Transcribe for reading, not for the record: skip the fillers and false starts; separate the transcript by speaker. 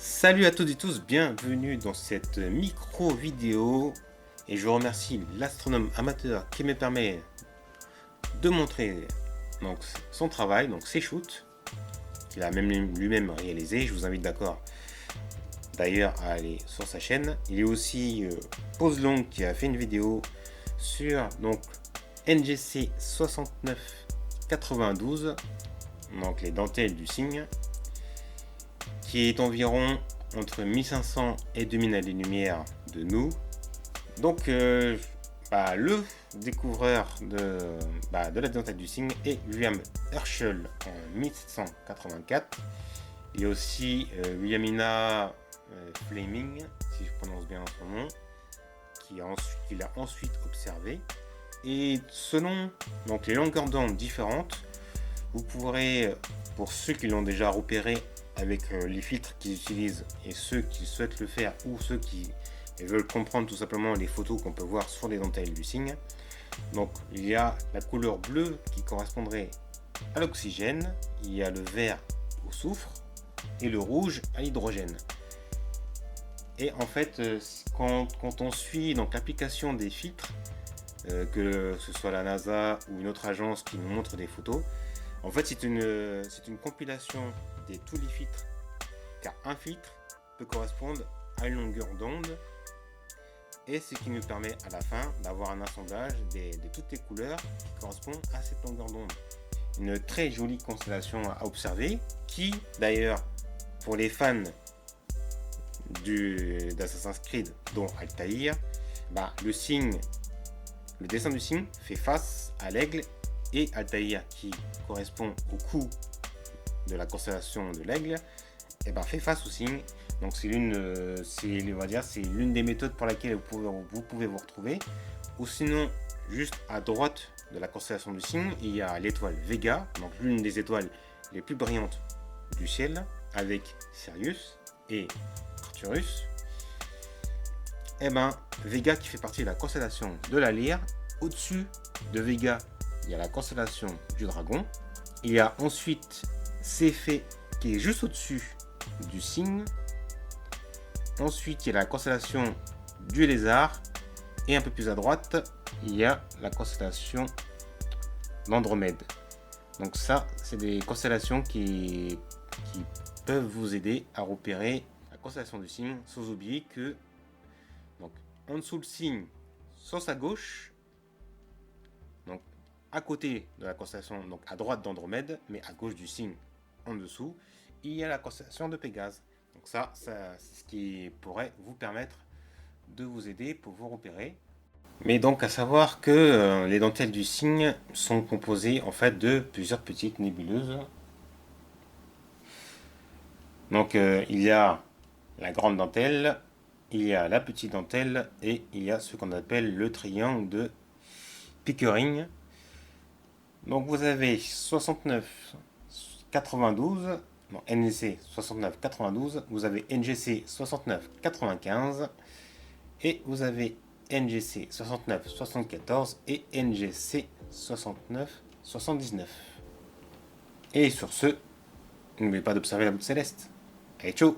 Speaker 1: Salut à toutes et tous, bienvenue dans cette micro vidéo et je remercie l'astronome amateur qui me permet de montrer donc, son travail, donc ses shoots qu'il a même lui-même réalisé. Je vous invite d'ailleurs à aller sur sa chaîne. Il y a aussi Pose Long qui a fait une vidéo sur donc NGC 6992, donc les dentelles du cygne, qui est environ entre 1500 et 2000 années-lumière de nous. Donc le découvreur de la dentelle du cygne est William Herschel en 1784. Il y a aussi Williamina Fleming, si je prononce bien son nom, qu'il a ensuite observé. Et selon donc, les longueurs d'onde différentes, vous pourrez, pour ceux qui l'ont déjà repéré avec les filtres qu'ils utilisent et ceux qui souhaitent le faire ou ceux qui veulent comprendre tout simplement les photos qu'on peut voir sur les dentelles du cygne. Donc il y a la couleur bleue qui correspondrait à l'oxygène, il y a le vert au soufre et le rouge à l'hydrogène. Et en fait, quand on suit donc l'application des filtres, que ce soit la NASA ou une autre agence qui nous montre des photos, en fait c'est une compilation de tous les filtres, car un filtre peut correspondre à une longueur d'onde, et ce qui nous permet à la fin d'avoir un assemblage de toutes les couleurs qui correspondent à cette longueur d'onde. Une très jolie constellation à observer, qui d'ailleurs pour les fans d'Assassin's Creed dont Altaïr, le dessin du cygne fait face à l'aigle, et Altaïr qui correspond au cou de la constellation de l'aigle fait face au cygne. Donc c'est l'une des méthodes pour laquelle vous pouvez vous retrouver. Ou sinon, juste à droite de la constellation du cygne, il y a l'étoile Vega, donc l'une des étoiles les plus brillantes du ciel, avec Sirius et Arcturus. Vega qui fait partie de la constellation de la Lyre. Au-dessus de Vega, il y a la constellation du Dragon. Il y a ensuite Céphée qui est juste au-dessus du cygne. Ensuite, il y a la constellation du Lézard. Et un peu plus à droite, il y a la constellation d'Andromède. Donc ça, c'est des constellations qui peuvent vous aider à repérer la constellation du cygne, sans oublier que donc, en dessous le cygne, sur sa gauche, donc à côté de la constellation, donc à droite d'Andromède, mais à gauche du cygne, en dessous, il y a la constellation de Pégase. Donc ça c'est ce qui pourrait vous permettre de vous aider pour vous repérer. Mais donc à savoir que les dentelles du cygne sont composées en fait de plusieurs petites nébuleuses. Donc il y a la grande dentelle, il y a la petite dentelle et il y a ce qu'on appelle le triangle de Pickering. Donc vous avez 6992, NGC 6992, vous avez NGC 6995 et vous avez NGC 6974 et NGC 6979. Et sur ce, n'oubliez pas d'observer la boule céleste. Allez, ciao!